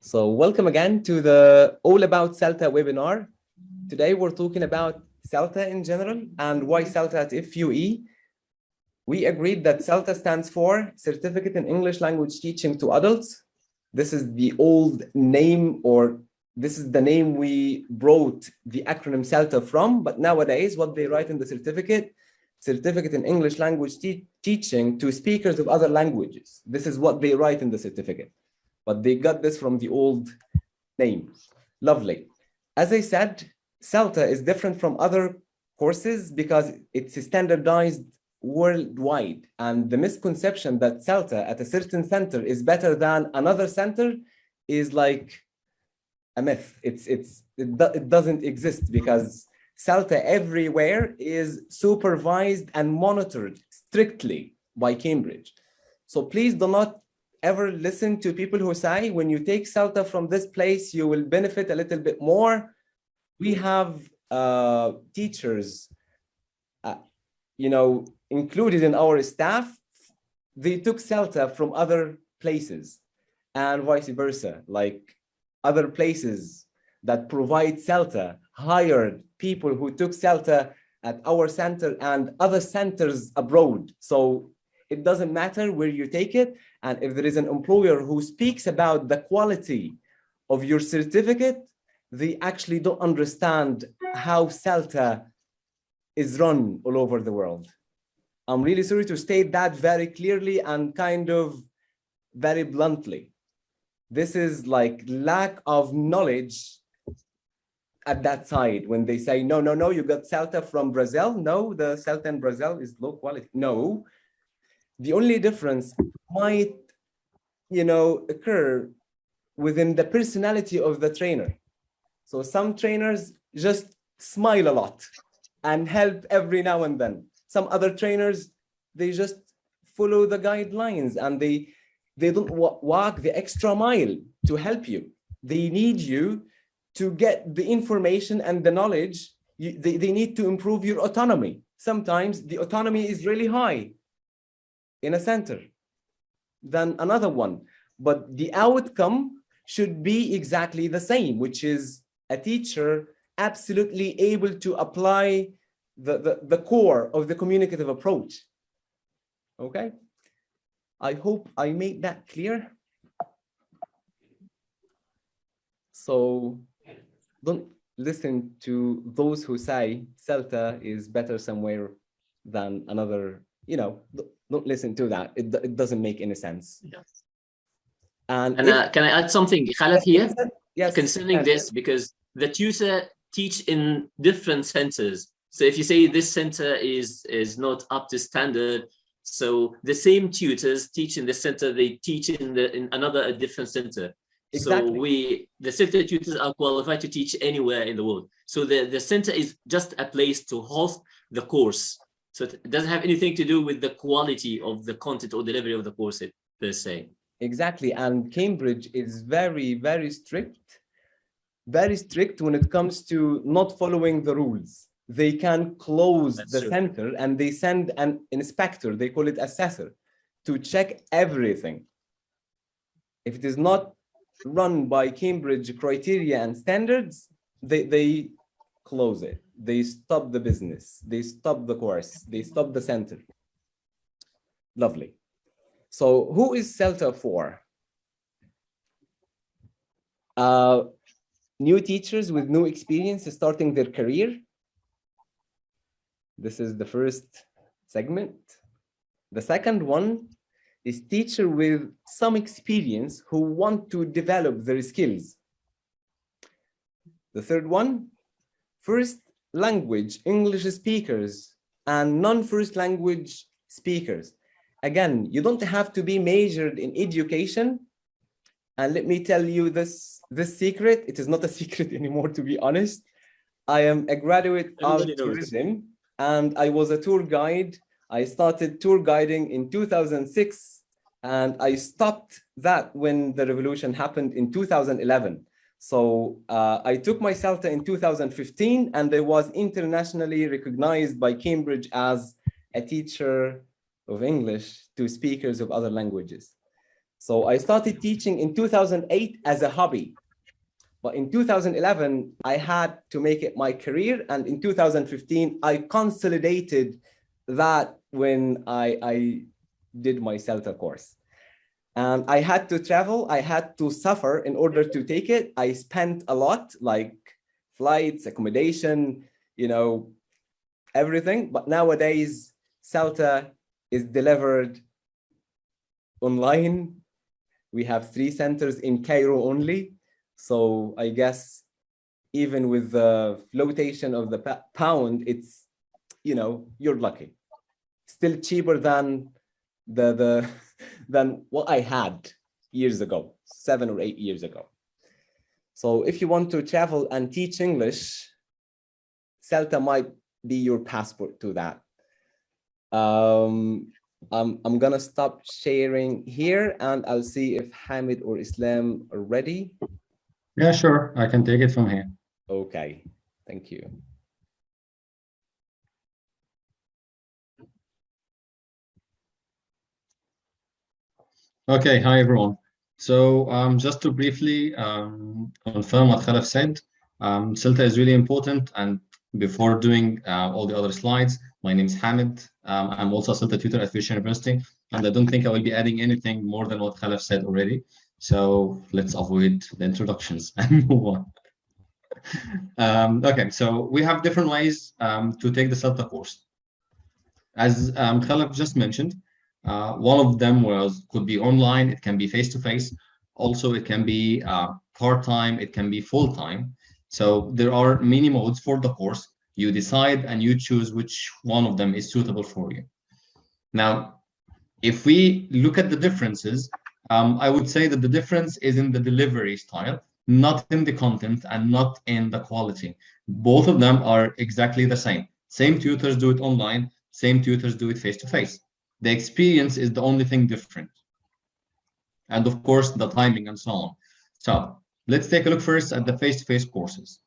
So welcome again to the All About CELTA webinar. Today we're talking about CELTA in general and why CELTA at FUE. We agreed that CELTA stands for Certificate in English Language Teaching to Adults. This is the old name, or this is the name we brought the acronym CELTA from, but nowadays what they write in the certificate, Certificate in English Language Teaching to Speakers of Other Languages. This is what they write in the certificate. But they got this from the old name. Lovely. As I said, CELTA is different from other courses because it's standardized worldwide. And the misconception that CELTA at a certain center is better than another center is like a myth. It doesn't exist because CELTA everywhere is supervised and monitored strictly by Cambridge. So please do not ever listen to people who say, when you take CELTA from this place, you will benefit a little bit more. We have teachers, included in our staff. They took CELTA from other places and vice versa. Like other places that provide CELTA hired people who took CELTA at our center and other centers abroad. So it doesn't matter where you take it. And if there is an employer who speaks about the quality of your certificate, they actually don't understand how CELTA is run all over the world. I'm really sorry to state that very clearly and kind of very bluntly. This is like lack of knowledge at that side when they say, no, you got CELTA from Brazil. No, the CELTA in Brazil is low quality. No. The only difference might, occur within the personality of the trainer. So some trainers just smile a lot and help every now and then. Some other trainers, they just follow the guidelines and they don't walk the extra mile to help you. They need you to get the information and the knowledge. They need to improve your autonomy. Sometimes the autonomy is really high in a center than another one, but the outcome should be exactly the same, which is a teacher absolutely able to apply the core of the communicative approach. Okay, I hope I made that clear. So don't listen to those who say CELTA is better somewhere than another, don't listen to that. It doesn't make any sense. Yes. And can I add something, Khaled, here? Yes. Concerning this, because the tutor teach in different centers. So if you say this center is not up to standard, so the same tutors teach in the center, they teach in a different center. Exactly. So the center tutors are qualified to teach anywhere in the world. So the center is just a place to host the course. So it doesn't have anything to do with the quality of the content or delivery of the course per se. Exactly. And Cambridge is very, very strict when it comes to not following the rules. They can close the center and they send an inspector, they call it assessor, to check everything. If it is not run by Cambridge criteria and standards, they close it. They stop the business, they stop the course, they stop the center. Lovely. So who is CELTA for? New teachers with new experience starting their career. This is the first segment. The second one is teacher with some experience who want to develop their skills. The third one, first language English speakers and non-first language speakers. Again, you don't have to be majored in education. And let me tell you this secret. It is not a secret anymore, to be honest. I am a graduate of tourism and I was a tour guide. I started tour guiding in 2006 and I stopped that when the revolution happened in 2011. So I took my CELTA in 2015 and I was internationally recognized by Cambridge as a teacher of English to speakers of other languages. So I started teaching in 2008 as a hobby. But in 2011, I had to make it my career. And in 2015, I consolidated that when I did my CELTA course. And I had to travel, I had to suffer in order to take it. I spent a lot, like flights, accommodation, you know, everything. But nowadays, CELTA is delivered online. We have 3 centers in Cairo only. So I guess even with the flotation of the pound, it's, you know, you're lucky. Still cheaper than than what I had years ago, 7 or 8 years ago. So if you want to travel and teach English, CELTA might be your passport to that. I'm gonna stop sharing here and I'll see if Hamid or Islam are ready. Yeah, sure. I can take it from here. Okay, thank you. Okay, hi everyone. So just to briefly confirm what Khalaf said, CELTA is really important. And before doing all the other slides, my name is Hamid. I'm also a CELTA tutor at FUE University, and I don't think I will be adding anything more than what Khalaf said already. So let's avoid the introductions and move on. Okay, so we have different ways to take the CELTA course. As Khalaf just mentioned, one of them could be online, it can be face-to-face. Also, it can be part-time, it can be full-time. So there are many modes for the course. You decide and you choose which one of them is suitable for you. Now, if we look at the differences, I would say that the difference is in the delivery style, not in the content and not in the quality. Both of them are exactly the same. Same tutors do it online, same tutors do it face-to-face. The experience is the only thing different. And of course, the timing and so on. So let's take a look first at the face-to-face courses.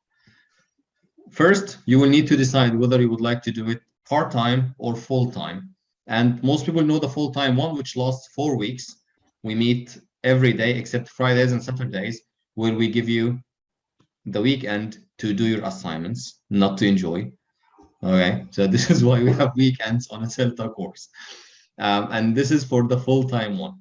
First, you will need to decide whether you would like to do it part-time or full-time. And most people know the full-time one, which lasts 4 weeks. We meet every day except Fridays and Saturdays, where we give you the weekend to do your assignments, not to enjoy. Okay, so this is why we have weekends on a CELTA course. And this is for the full-time one.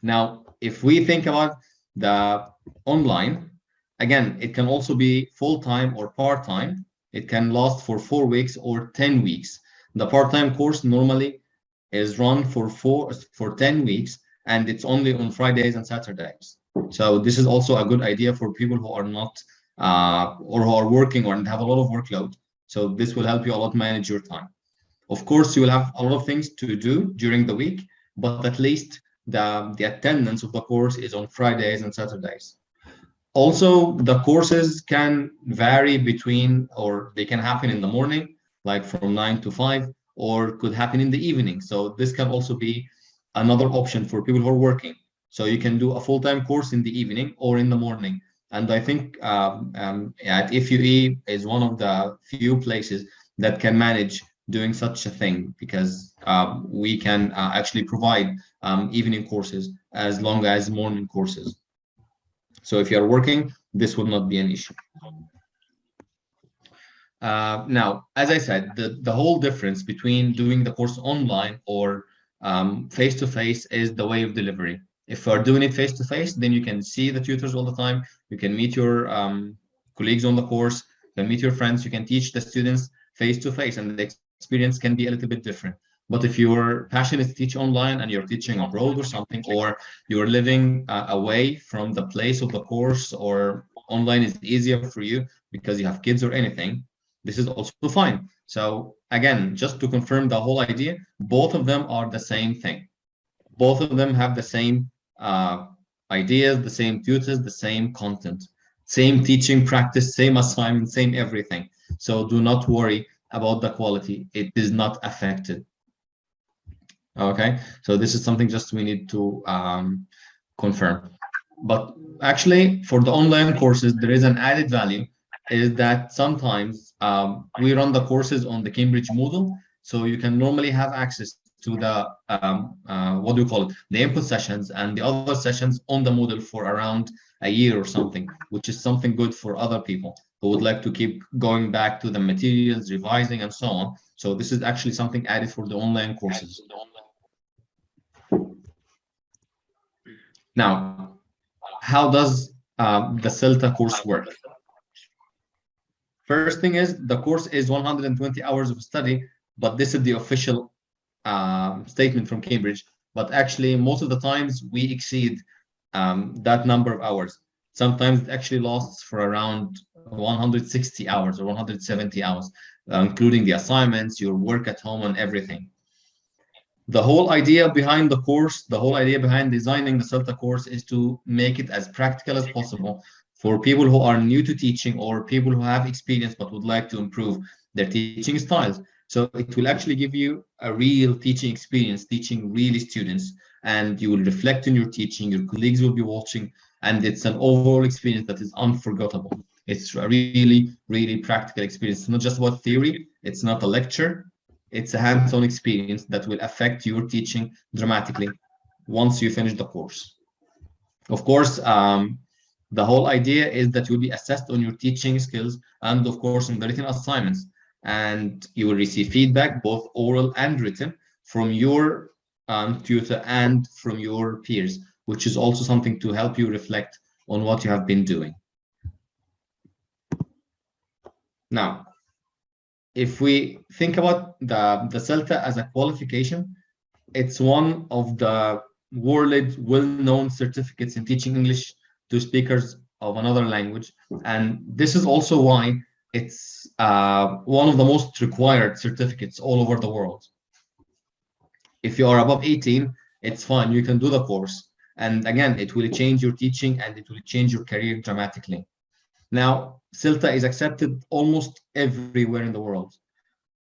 Now, if we think about the online, again, it can also be full-time or part-time. It can last for 4 weeks or 10 weeks. The part-time course normally is run for 10 weeks, and it's only on Fridays and Saturdays. So this is also a good idea for people who are not or who are working or have a lot of workload. So this will help you a lot manage your time. Of course, you will have a lot of things to do during the week, but at least the attendance of the course is on Fridays and Saturdays. Also, the courses can vary between, or they can happen in the morning, like from 9 to 5, or could happen in the evening. So this can also be another option for people who are working. So you can do a full-time course in the evening or in the morning. And I think at FUE is one of the few places that can manage doing such a thing, because we can actually provide evening courses as long as morning courses. So if you're working, this will not be an issue. Now, as I said, the whole difference between doing the course online or face-to-face is the way of delivery. If you're doing it face-to-face, then you can see the tutors all the time. You can meet your colleagues on the course, you can meet your friends, you can teach the students face-to-face, and the experience can be a little bit different. But if you're passionate to teach online and you're teaching abroad or something, or you're living away from the place of the course, or online is easier for you because you have kids or anything, this is also fine. So again, just to confirm the whole idea, both of them are the same thing. Both of them have the same ideas, the same tutors, the same content, same teaching practice, same assignment, same everything. So do not worry about the quality. It is not affected. Okay, so this is something just we need to confirm. But actually, for the online courses, there is an added value, is that sometimes we run the courses on the Cambridge Moodle, so you can normally have access to the what do you call it, the input sessions and the other sessions on the Moodle for around a year or something, which is something good for other people who would like to keep going back to the materials, revising, and so on. So this is actually something added for the online courses. Now, how does the CELTA course work? First thing is, the course is 120 hours of study, but this is the official statement from Cambridge. But actually, most of the times we exceed that number of hours. Sometimes it actually lasts for around 160 hours or 170 hours, including the assignments, your work at home, and everything. The whole idea behind the course, the whole idea behind designing the CELTA course is to make it as practical as possible for people who are new to teaching or people who have experience but would like to improve their teaching styles. So it will actually give you a real teaching experience, teaching really students, and you will reflect on your teaching, your colleagues will be watching, and it's an overall experience that is unforgettable. It's a really, really practical experience. It's not just about theory, it's not a lecture, it's a hands-on experience that will affect your teaching dramatically once you finish the course. Of course, the whole idea is that you'll be assessed on your teaching skills and, of course, on the written assignments. And you will receive feedback, both oral and written, from your tutor and from your peers, which is also something to help you reflect on what you have been doing. Now, if we think about the CELTA as a qualification, it's one of the world well-known certificates in teaching English to speakers of another language. And this is also why it's one of the most required certificates all over the world. If you are above 18, it's fine, you can do the course. And again, it will change your teaching and it will change your career dramatically. Now, CELTA is accepted almost everywhere in the world.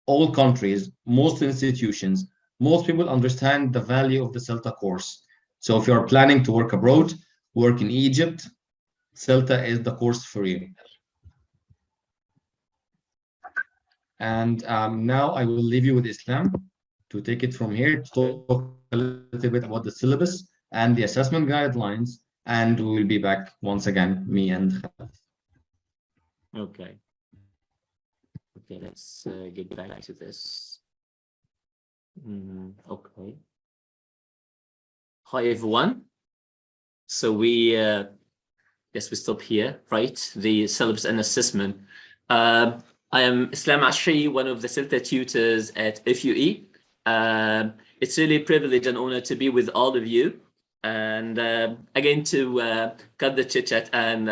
All countries, most institutions, most people understand the value of the CELTA course. So if you are planning to work abroad, work in Egypt, CELTA is the course for you. And now I will leave you with Islam to take it from here to talk a little bit about the syllabus and the assessment guidelines, and we will be back once again, me and Khaled. Okay. Okay, let's get back to this. Okay. Hi, everyone. So we stop here, right? The syllabus and assessment. I am Islam Ashri, one of the CELTA tutors at FUE. It's really a privilege and honor to be with all of you. And again, to cut the chit chat, and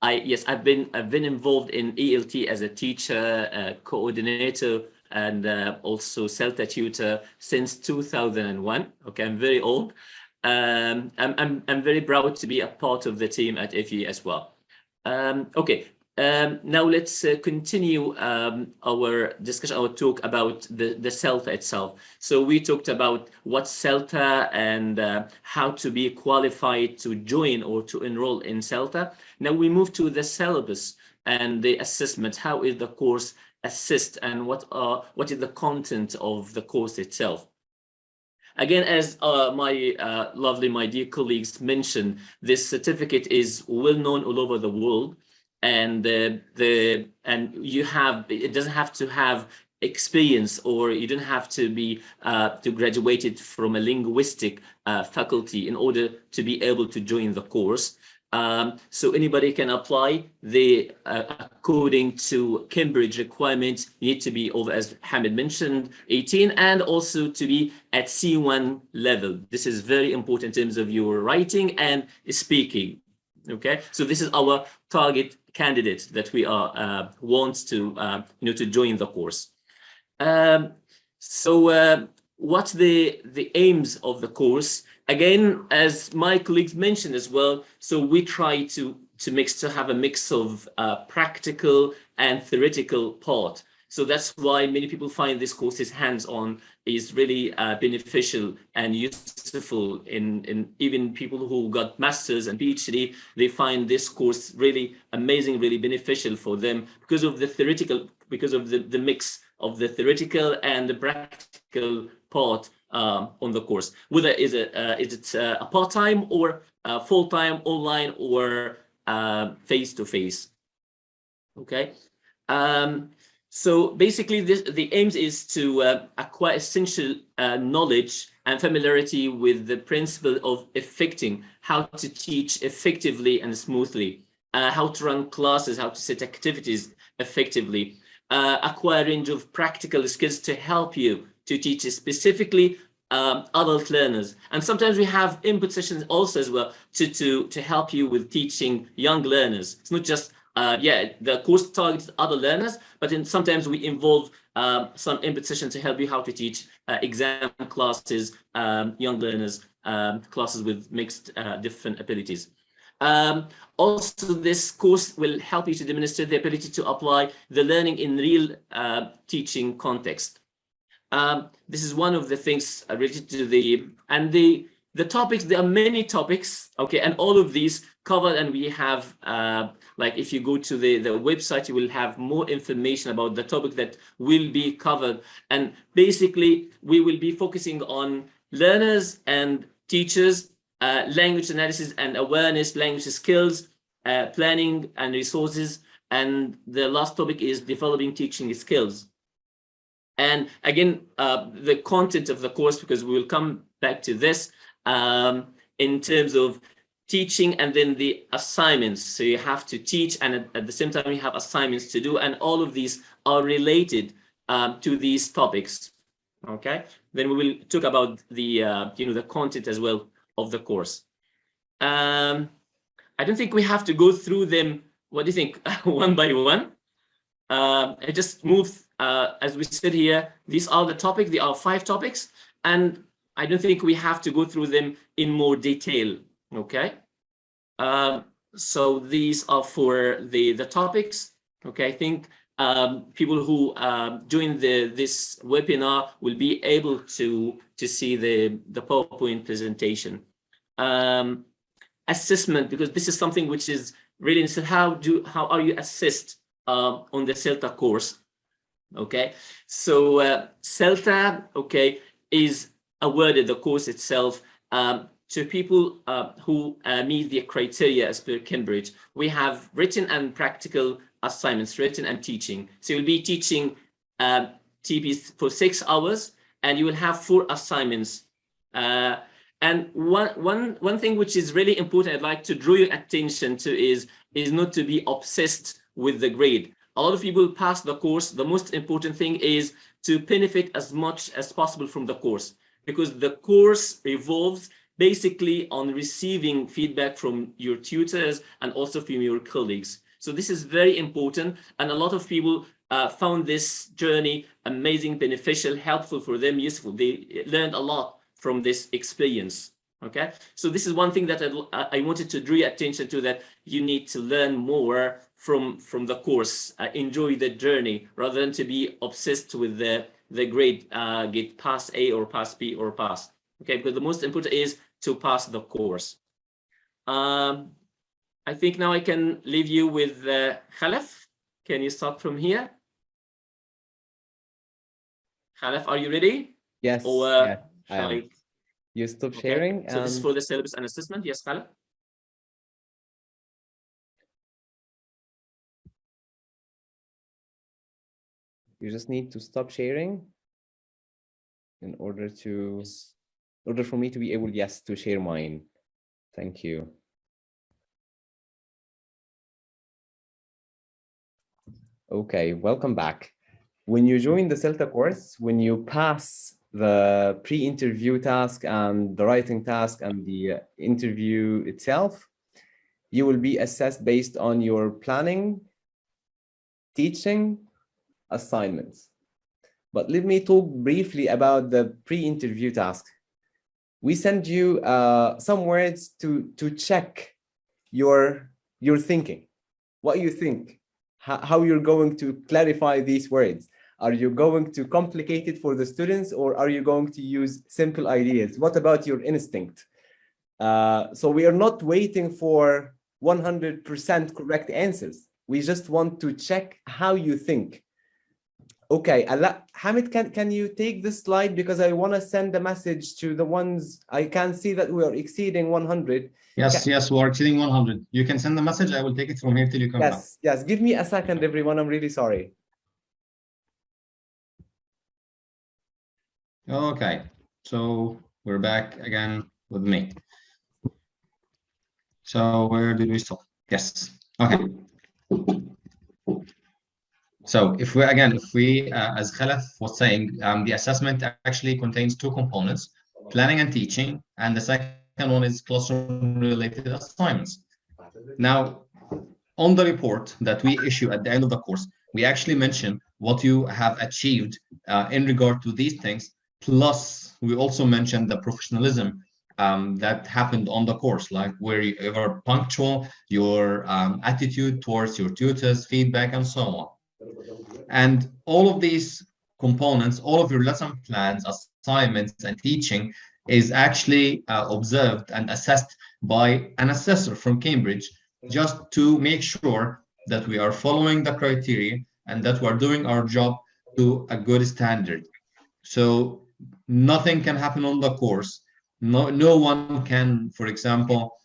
I've been involved in ELT as a teacher, coordinator, and also CELTA tutor since 2001. Okay, I'm very old. I'm very proud to be a part of the team at FE as well. Okay, now let's continue our discussion, our talk about the CELTA itself. So we talked about what's CELTA and how to be qualified to join or to enroll in CELTA. Now we move to the syllabus and the assessment. How is the course assessed and what is the content of the course itself? Again, as my dear colleagues mentioned, this certificate is well known all over the world, and it doesn't have to have experience, or you don't have to be to graduated from a linguistic faculty in order to be able to join the course. So anybody can apply. According to Cambridge requirements, you need to be over, as Hamid mentioned, 18, and also to be at C1 level. This is very important in terms of your writing and speaking. Okay, so this is our target candidate that we are wants to to join the course. What's the aims of the course? Again, as my colleagues mentioned as well, so we try to have a mix of practical and theoretical part. So that's why many people find this course is hands-on, is really beneficial and useful in even people who got masters and PhD. They find this course really amazing, really beneficial for them because of the theoretical, because of the mix of the theoretical and the practical part on the course, whether is it a part-time or full-time, online or face-to-face. Okay. So basically, the aim is to acquire essential knowledge and familiarity with the principle of effecting, how to teach effectively and smoothly, how to run classes, how to set activities effectively, acquire a range of practical skills to help you to teach specifically adult learners. And sometimes we have input sessions also as well to help you with teaching young learners. It's not just the course targets other learners, but sometimes we involve some input session to help you how to teach exam classes, young learners, classes with mixed different abilities. Also, this course will help you to demonstrate the ability to apply the learning in real teaching context. This is one of the things related to the topics. There are many topics, okay, and all of these covered, and we have like if you go to the website, you will have more information about the topic that will be covered. And basically, we will be focusing on learners and teachers, language analysis and awareness, language skills, planning and resources, and the last topic is developing teaching skills. And again, the content of the course, because we will come back to this in terms of teaching and then the assignments. So you have to teach, and at the same time you have assignments to do, and all of these are related to these topics. Okay. Then we will talk about the the content as well of the course. I don't think we have to go through them. What do you think? One by one. I just move as we said here. These are the topics. There are 5 topics, and I don't think we have to go through them in more detail. Okay. So these are for the topics. Okay. I think people who join this webinar will be able to see the PowerPoint presentation. Assessment, because this is something which is really interesting. How are you assessed on the CELTA course? Okay, so CELTA, okay, is awarded the course itself to people who meet the criteria as per Cambridge. We have written and practical assignments, written and teaching. So you'll be teaching TPs for 6 hours, and you will have 4 assignments. And one thing which is really important, I'd like to draw your attention to is not to be obsessed with the grade. A lot of people pass the course. The most important thing is to benefit as much as possible from the course, because the course revolves basically on receiving feedback from your tutors and also from your colleagues. So this is very important, and a lot of people found this journey amazing, beneficial, helpful for them, useful. They learned a lot from this experience. Okay, so this is one thing that I wanted to draw your attention to, that you need to learn more from the course, enjoy the journey rather than to be obsessed with the grade, get pass A or pass B or pass. Okay, because the most important is to pass the course. I think now I can leave you with Khalaf. Can you start from here? Khalaf, are you ready? Yes. Or yeah, shall I? You stop Okay. sharing. So this is for the syllabus and assessment. Yes, Khalaf. You just need to stop sharing in order for me to be able, yes, to share mine. Thank you. Okay, welcome back. When you join the CELTA course, when you pass the pre-interview task and the writing task and the interview itself, you will be assessed based on your planning, teaching, assignments. But let me talk briefly about the pre-interview task. We send you some words to check your thinking, what you think, how you're going to clarify these words. Are you going to complicate it for the students, or are you going to use simple ideas? What about your instinct? So we are not waiting for 100% correct answers. We just want to check how you think. Okay, Hamid, can you take this slide, because I want to send a message to the ones I can see that we are exceeding 100. Yes, yes, we're exceeding 100. You can send the message. I will take it from here till you come back. Yes. Give me a second, everyone. I'm really sorry. Okay, so we're back again with me. So where did we stop? Yes. Okay. So if we as Khalaf was saying, the assessment actually contains two components: planning and teaching, and the second one is classroom-related assignments. Now, on the report that we issue at the end of the course, we actually mention what you have achieved in regard to these things. Plus, we also mention the professionalism that happened on the course, like where you are punctual, your attitude towards your tutors, feedback, and so on. And all of these components, all of your lesson plans, assignments, and teaching is actually observed and assessed by an assessor from Cambridge, just to make sure that we are following the criteria and that we're doing our job to a good standard. So nothing can happen on the course. No one can, for example,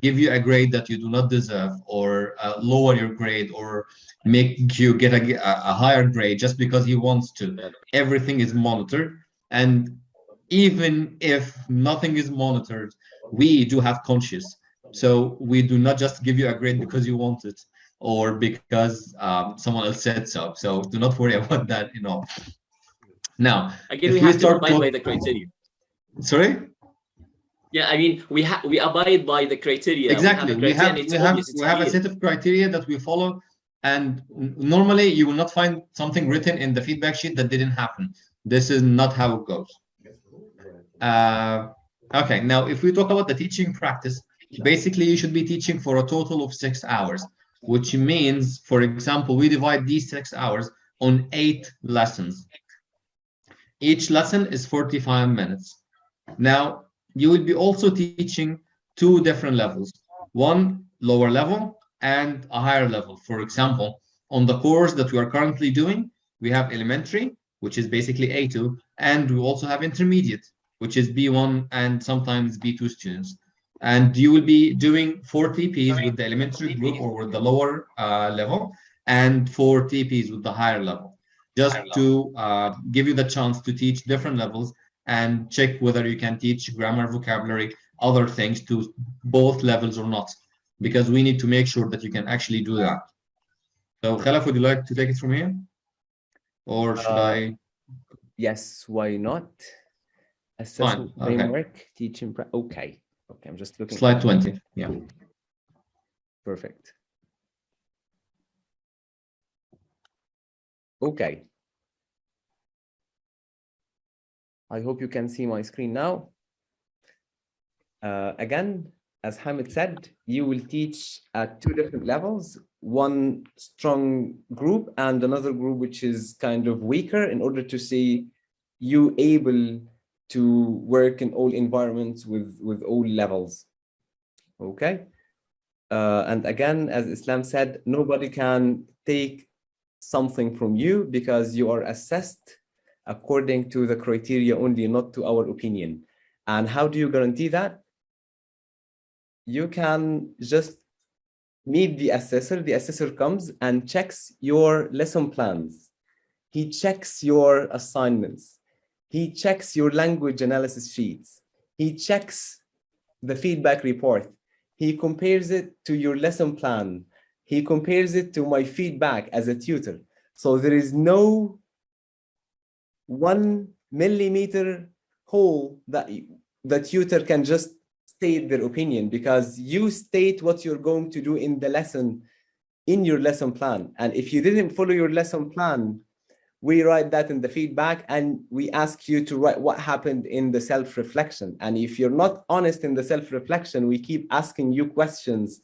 give you a grade that you do not deserve, or lower your grade, or make you get a higher grade just because he wants to. Everything is monitored. And even if nothing is monitored, we do have conscience. So we do not just give you a grade because you want it, or because someone else said so. So do not worry about that, Now, again, we have to abide by the criteria. Sorry? Yeah, I mean, we abide by the criteria. Exactly. We have a set of criteria that we follow, and normally you will not find something written in the feedback sheet that didn't happen. This is not how it goes. Okay, now if we talk about the teaching practice, basically you should be teaching for a total of 6 hours, which means, for example, we divide these 6 hours on 8 lessons. Each lesson is 45 minutes. Now, you will be also teaching 2 different levels, one lower level and a higher level. For example, on the course that we are currently doing, we have elementary, which is basically A2, and we also have intermediate, which is B1 and sometimes B2 students. And you will be doing 4 TPs with the elementary group or with the lower level, and 4 TPs with the higher level, just to give you the chance to teach different levels and check whether you can teach grammar, vocabulary, other things to both levels or not, because we need to make sure that you can actually do that. So Khalaf, would you like to take it from here? Or should I? Yes, why not? Assessment framework, teaching. Okay, I'm just looking. Slide 20, yeah. Perfect. Okay. I hope you can see my screen now. Again, as Hamid said, you will teach at 2 different levels, one strong group and another group which is kind of weaker, in order to see you able to work in all environments with all levels. Okay. And again, as Islam said, nobody can take something from you, because you are assessed according to the criteria only, not to our opinion. And how do you guarantee that? You can just meet the assessor. The assessor comes and checks your lesson plans. He checks your assignments. He checks your language analysis sheets. He checks the feedback report. He compares it to your lesson plan. He compares it to my feedback as a tutor. So there is no 1 millimeter hole that the tutor can just state their opinion, because you state what you're going to do in the lesson, in your lesson plan. And if you didn't follow your lesson plan, we write that in the feedback, and we ask you to write what happened in the self-reflection. And if you're not honest in the self-reflection, we keep asking you questions.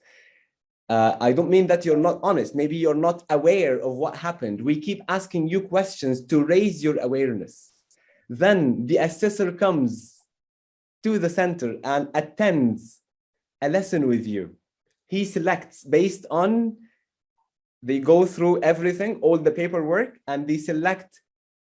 I don't mean that you're not honest. Maybe you're not aware of what happened. We keep asking you questions to raise your awareness. Then the assessor comes to the center and attends a lesson with you. He selects based on They go through everything, all the paperwork, and they select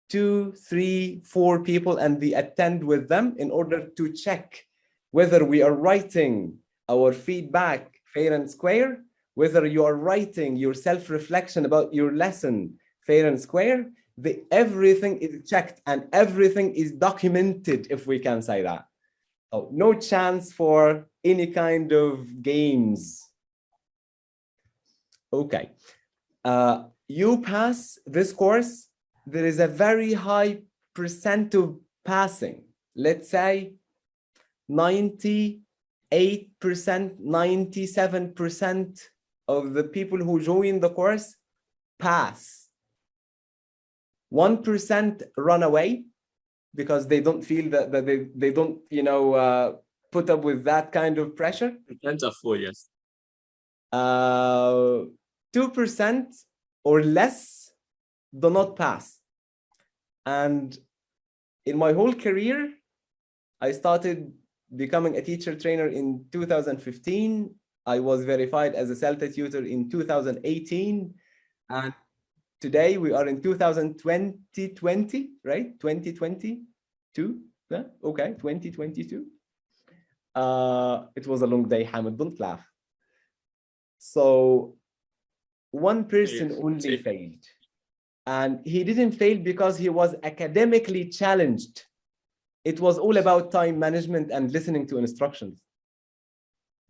2, 3, 4 people, and they attend with them in order to check whether we are writing our feedback fair and square, whether you are writing your self-reflection about your lesson fair and square. Everything is checked and everything is documented, if we can say that. So no chance for any kind of games. Okay. You pass this course, there is a very high percent of passing. Let's say 98%, 97% of the people who join the course pass. 1% run away because they don't feel that they don't, you know, put up with that kind of pressure. Percent of FUE, yes. 2% or less do not pass. And in my whole career, I started becoming a teacher trainer in 2015. I was verified as a CELTA tutor in 2018. And today we are in 2020, right? 2022? Yeah? Okay, 2022. It was a long day, Hamid, don't laugh. So one person only failed. And he didn't fail because he was academically challenged. It was all about time management and listening to instructions.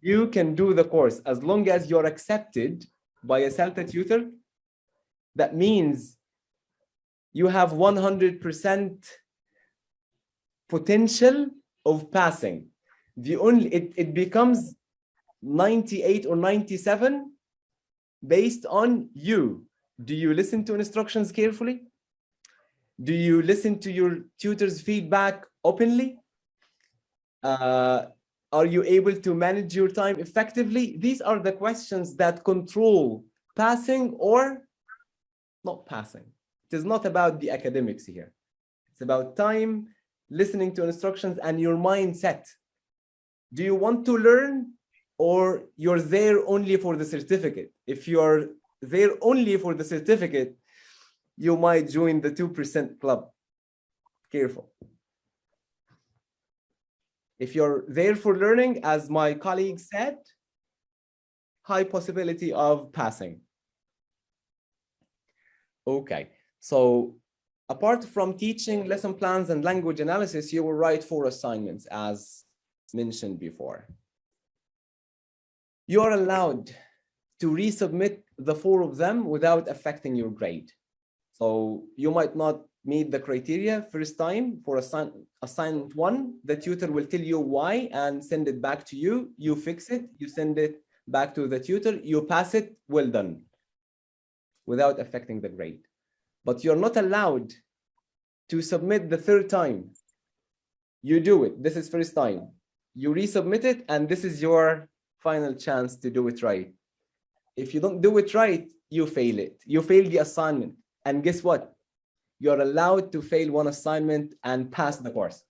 You can do the course as long as you're accepted by a CELTA tutor. That means you have 100% potential of passing. It becomes 98 or 97 based on you. Do you listen to instructions carefully? Do you listen to your tutor's feedback openly? Are you able to manage your time effectively? These are the questions that control passing or not passing. It is not about the academics here. It's about time, listening to instructions, and your mindset. Do you want to learn or you're there only for the certificate? If you're there only for the certificate, you might join the 2% club. Careful. If you're there for learning, as my colleague said, high possibility of passing. Okay, so apart from teaching lesson plans and language analysis, you will write 4 assignments as mentioned before. You are allowed to resubmit the 4 of them without affecting your grade. So you might not meet the criteria first time for assignment 1. The tutor will tell you why and send it back to you. You fix it, you send it back to the tutor, you pass it, well done, without affecting the grade. But you're not allowed to submit the 3rd time. You do it, this is first time. You resubmit it, and this is your final chance to do it right. If you don't do it right, you fail it. You fail the assignment. And guess what? You're allowed to fail 1 assignment and pass the course.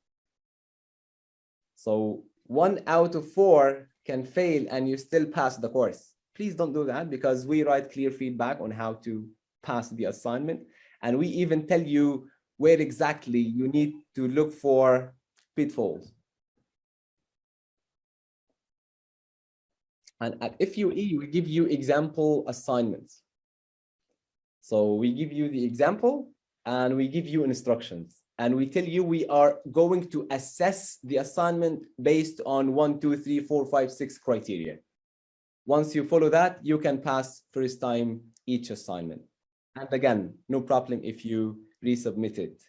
So 1 out of 4 can fail and you still pass the course. Please don't do that, because we write clear feedback on how to pass the assignment. And we even tell you where exactly you need to look for pitfalls. And at FUE, we give you example assignments. So we give you the example and we give you instructions. And we tell you we are going to assess the assignment based on 1, 2, 3, 4, 5, 6 criteria. Once you follow that, you can pass first time each assignment. And again, no problem if you resubmit it.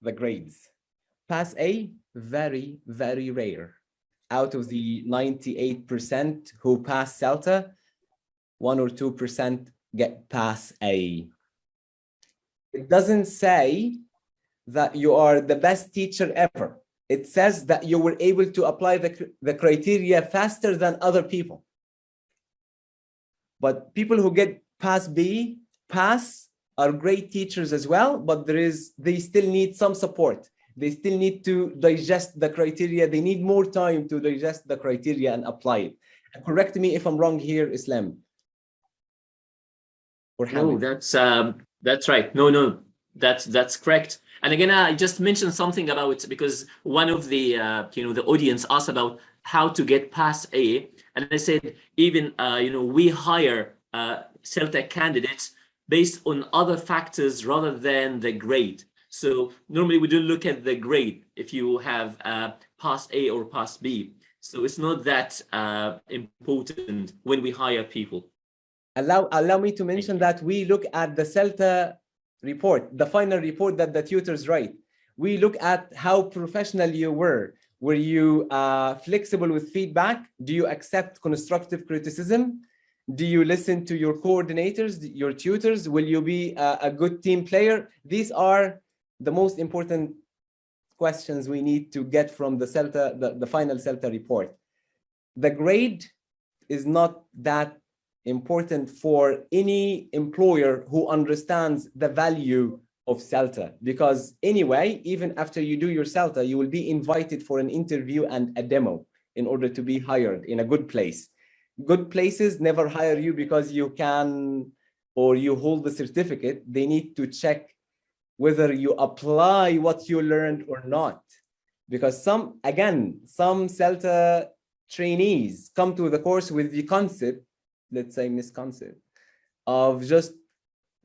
The grades. Pass A, very, very rare. Out of the 98% who pass CELTA, 1 or 2% get pass A. It doesn't say that you are the best teacher ever. It says that you were able to apply the criteria faster than other people. But people who get pass B, pass, are great teachers as well, but they still need some support. They still need to digest the criteria. They need more time to digest the criteria and apply it. Correct me if I'm wrong here, Islam. Or No, Hamid. that's right. No, that's correct. And again, I just mentioned something about, because one of the the audience asked about how to get past A, and I said even we hire CELTA candidates based on other factors rather than the grade. So normally we don't look at the grade if you have past A or past B. So it's not that important when we hire people. Allow me to mention that we look at the CELTA report, the final report that the tutors write. We look at how professional you were. Were you flexible with feedback? Do you accept constructive criticism? Do you listen to your coordinators, your tutors? Will you be a good team player? These are the most important questions we need to get from the CELTA, the final CELTA report. The grade is not that important for any employer who understands the value of CELTA, because anyway, even after you do your CELTA, you will be invited for an interview and a demo in order to be hired in a good place. Good places never hire you because you can or you hold the certificate. They need to check whether you apply what you learned or not, because some CELTA trainees come to the course with the concept, let's say misconcept, of just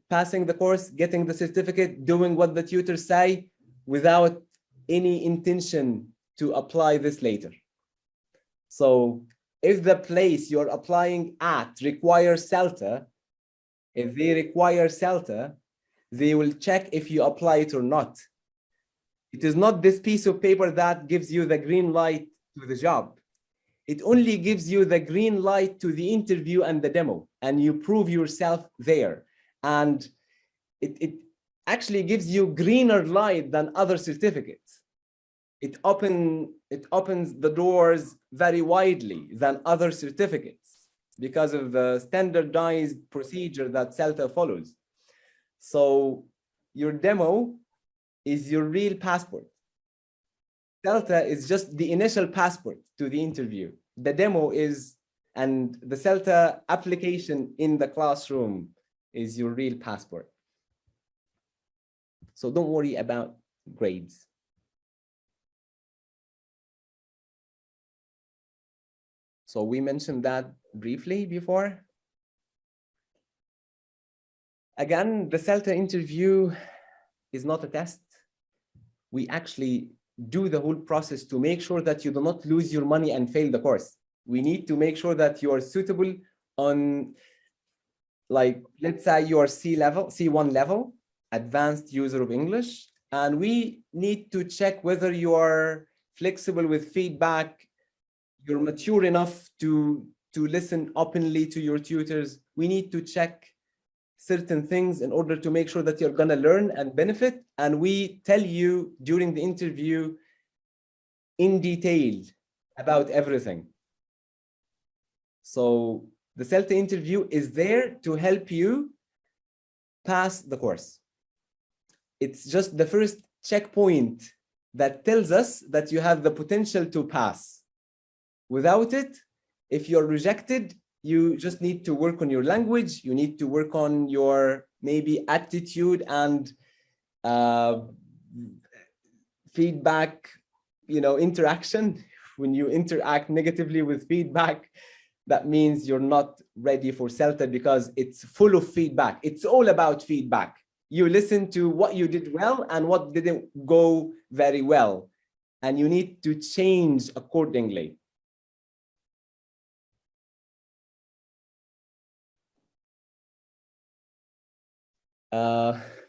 passing the course, getting the certificate, doing what the tutors say without any intention to apply this later. So if the place you're applying at requires CELTA, if they require CELTA, they will check if you apply it or not. It is not this piece of paper that gives you the green light to the job. It only gives you the green light to the interview and the demo, and you prove yourself there. And it actually gives you greener light than other certificates. It opens the doors very widely than other certificates because of the standardized procedure that CELTA follows. So your demo is your real passport. CELTA is just the initial passport to the interview. The demo is, and the CELTA application in the classroom is your real passport. So don't worry about grades. So we mentioned that briefly before. Again, the CELTA interview is not a test. We actually do the whole process to make sure that you do not lose your money and fail the course. We need to make sure that you are suitable on, like, let's say you are C1 level, advanced user of English, and we need to check whether you are flexible with feedback, you're mature enough to listen openly to your tutors. We need to check certain things in order to make sure that you're going to learn and benefit. And we tell you during the interview in detail about everything. So the CELTA interview is there to help you pass the course. It's just the first checkpoint that tells us that you have the potential to pass. Without it, if you're rejected, you just need to work on your language. You need to work on your maybe attitude and feedback, interaction. When you interact negatively with feedback, that means you're not ready for CELTA because it's full of feedback. It's all about feedback. You listen to what you did well and what didn't go very well, and you need to change accordingly.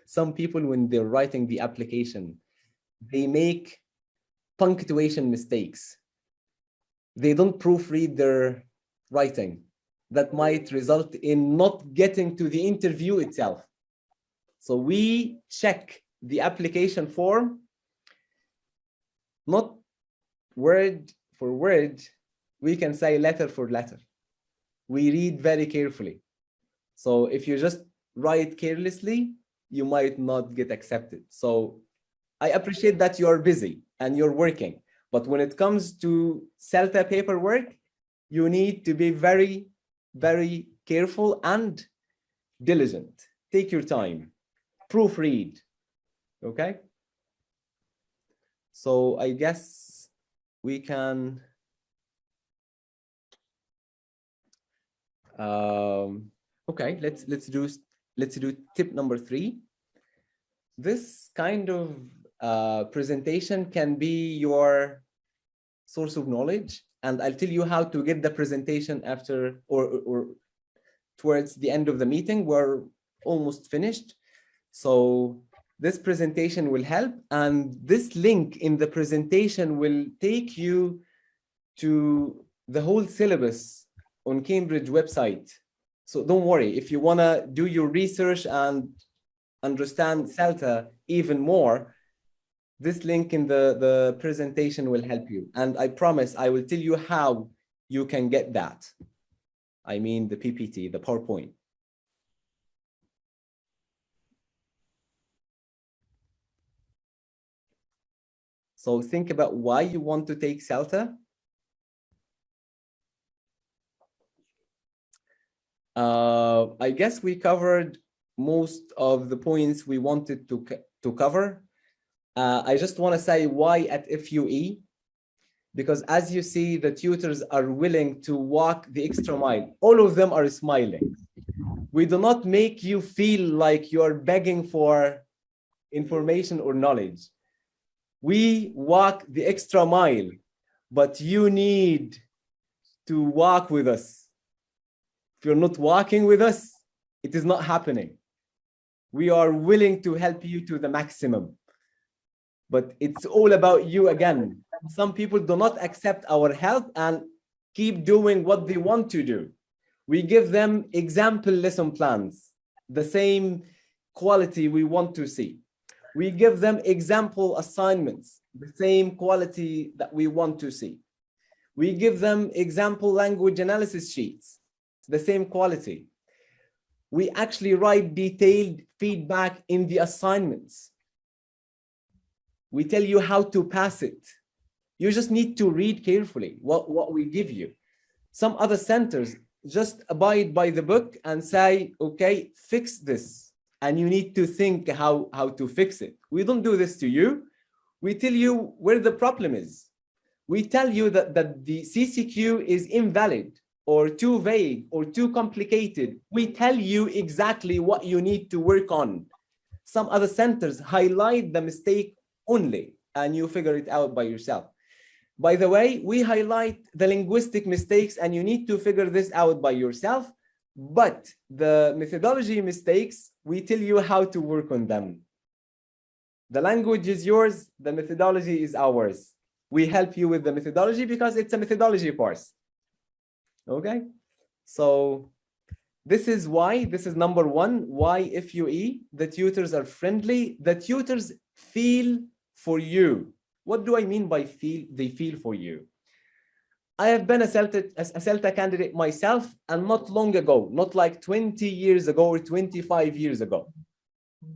Some people, when they're writing the application, they make punctuation mistakes. They don't proofread their writing. That might result in not getting to the interview itself. So we check the application form, not word for word. We can say letter for letter. We read very carefully. So if you just write carelessly, you might not get accepted. So I appreciate that you're busy and you're working, but when it comes to CELTA paperwork, you need to be very, very careful and diligent. Take your time, proofread, okay? So I guess we can, okay, let's do tip number 3. This kind of presentation can be your source of knowledge, and I'll tell you how to get the presentation after or towards the end of the meeting. We're almost finished. So this presentation will help, and this link in the presentation will take you to the whole syllabus on Cambridge website. So don't worry, if you want to do your research and understand CELTA even more, this link in the presentation will help you. And I promise I will tell you how you can get that. I mean the PPT, the PowerPoint. So think about why you want to take CELTA. I guess we covered most of the points we wanted to cover. I just want to say why at FUE, because as you see, the tutors are willing to walk the extra mile. All of them are smiling. We do not make you feel like you're begging for information or knowledge. We walk the extra mile, but you need to walk with us. If you're not walking with us, it is not happening. We are willing to help you to the maximum, but it's all about you again. Some people do not accept our help and keep doing what they want to do. We give them example lesson plans, the same quality we want to see. We give them example assignments, the same quality that we want to see. We give them example language analysis sheets, the same quality. We actually write detailed feedback in the assignments. We tell you how to pass it. You just need to read carefully what we give you. Some other centers just abide by the book and say, okay, fix this. And you need to think how to fix it. We don't do this to you. We tell you where the problem is. We tell you that the CCQ is invalid or too vague or too complicated. We tell you exactly what you need to work on. Some other centers highlight the mistake only, and you figure it out by yourself. By the way, we highlight the linguistic mistakes, and you need to figure this out by yourself. But the methodology mistakes, we tell you how to work on them. The language is yours, the methodology is ours. We help you with the methodology because it's a methodology course. Okay, so this is why, this is number 1, why FUE, the tutors are friendly, the tutors feel for you. What do I mean by feel? They feel for you. I have been a CELTA candidate myself, and not long ago, not like 20 years ago or 25 years ago.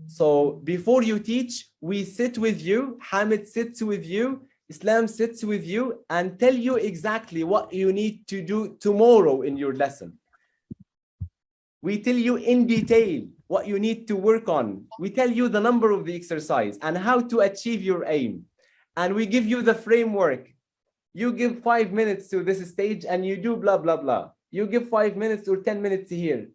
So before you teach, we sit with you, Hamid sits with you, Islam sits with you and tell you exactly what you need to do tomorrow in your lesson. We tell you in detail what you need to work on. We tell you the number of the exercise and how to achieve your aim. And we give you the framework. You give 5 minutes to this stage and you do blah, blah, blah. You give 5 minutes or 10 minutes here,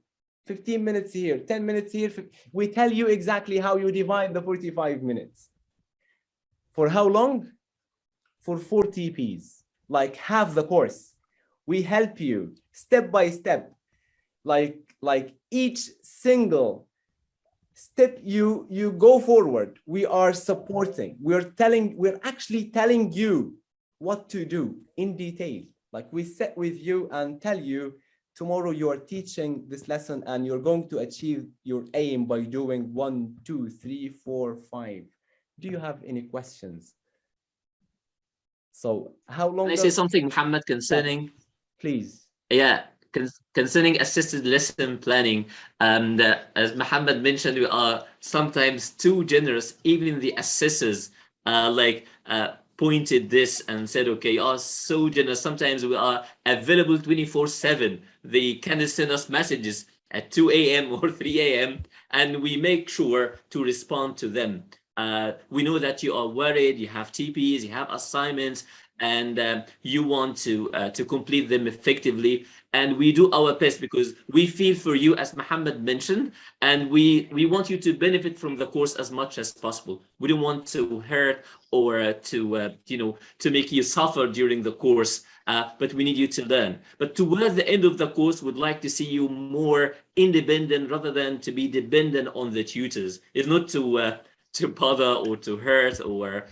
15 minutes here, 10 minutes here. We tell you exactly how you divide the 45 minutes. For how long? For 4 TPs, like half the course. We help you step by step, like each single step you go forward. We are supporting. We're actually telling you what to do in detail. Like we sit with you and tell you tomorrow you are teaching this lesson and you're going to achieve your aim by doing 1, 2, 3, 4, 5. Do you have any questions? So how long? Can I say something, Muhammad, concerning? Please. Yeah, concerning assisted lesson planning. And as Muhammad mentioned, we are sometimes too generous. Even the assessors pointed this and said, okay, oh, so generous. Sometimes we are available 24/7. They can send us messages at 2 a.m. or 3 a.m. and we make sure to respond to them. We know that you are worried, you have TPs, you have assignments, and you want to complete them effectively. And we do our best because we feel for you, as Muhammad mentioned, and we want you to benefit from the course as much as possible. We don't want to hurt or to make you suffer during the course, but we need you to learn. But towards the end of the course, we'd like to see you more independent rather than to be dependent on the tutors. It's not to bother or to hurt or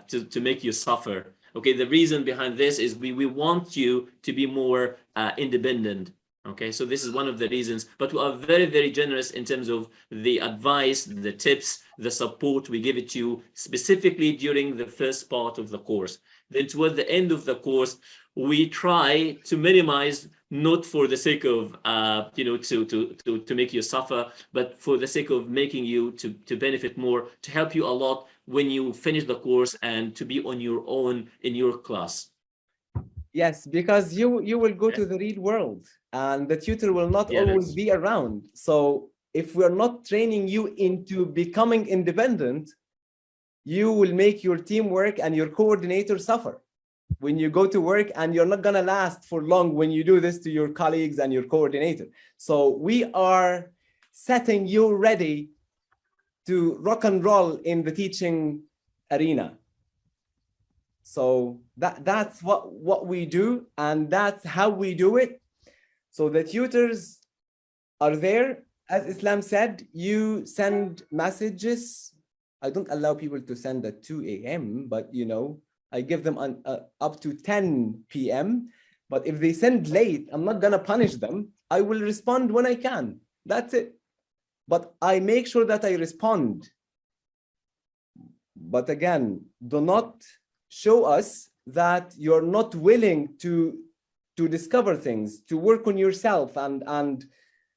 to make you suffer. Okay, the reason behind this is we want you to be more independent. Okay, so this is one of the reasons, but we are very, very generous in terms of the advice, the tips, the support we give it to you specifically during the first part of the course. Then toward the end of the course, we try to minimize, not for the sake of to make you suffer, but for the sake of making you to benefit more, to help you a lot when you finish the course and to be on your own in your class. Yes, because you will go to the real world and the tutor will not always be around. So if we're not training you into becoming independent, you will make your teamwork and your coordinator suffer when you go to work, and you're not gonna last for long when you do this to your colleagues and your coordinator. So we are setting you ready to rock and roll in the teaching arena. So that's what we do, and that's how we do it. So the tutors are there. As Islam said, you send messages. I don't allow people to send at 2 a.m., but I give them up to 10 p.m. But if they send late, I'm not gonna punish them. I will respond when I can. That's it. But I make sure that I respond. But again, do not show us that you're not willing to discover things, to work on yourself and